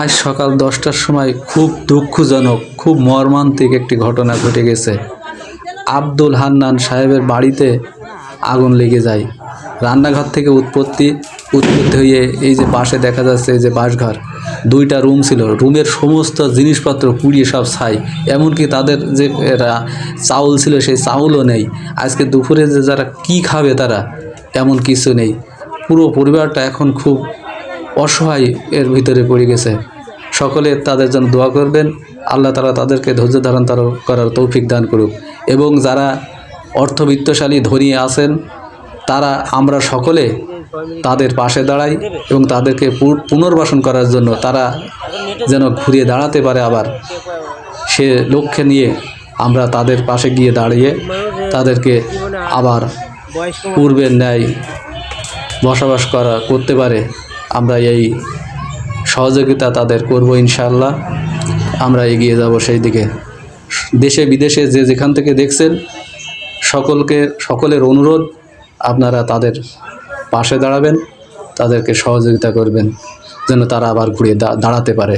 আজ সকাল 10টার সময় খুব দুঃখজনক, খুব মর্মান্তিক একটি ঘটনা ঘটে গেছে। আব্দুল হান্নান সাহেবের বাড়িতে আগুন লেগে যায়। রান্নাঘর থেকে উৎপত্তি হয়ে এই যে পাশে দেখা যাচ্ছে এই যে বাসঘর, 2টা রুম ছিল, রুমের সমস্ত জিনিসপত্র পুড়িয়ে সব ছাই। এমনকি তাদের যে চাউল ছিল সেই চাউলও নেই। আজকে দুপুরে যে যারা কি খাবে তারা, এমন কিছু নেই। পুরো পরিবারটা এখন খুব অসহায় এর ভিতরে পড়ে গেছে। সকলে তাদের জন্য দোয়া করবেন, আল্লাহ তাআলা তাদেরকে ধৈর্য ধারণ করার তৌফিক দান করুক। এবং যারা অর্থবিত্তশালী ধনী আছেন তারা, আমরা সকলে তাদের পাশে দাঁড়াই এবং তাদেরকে পুনর্বাসন করার জন্য তারা যেন ঘুরে দাঁড়াতে পারে আবার, সে লক্ষ্যে নিয়ে আমরা তাদের পাশে গিয়ে দাঁড়িয়ে তাদেরকে আবার পূর্বের ন্যায় বসবাস করতে পারে আমরা এই সহযোগিতা তাদের করব ইনশাআল্লাহ। আমরা এগিয়ে যাব সেই দিকে। দেশে বিদেশে যে যেখান থেকে দেখছেন সকলের অনুরোধ, আপনারা তাদের পাশে দাঁড়াবেন, তাদেরকে সহযোগিতা করবেন যেন তারা আবার ঘুরে দাঁড়াতে পারে।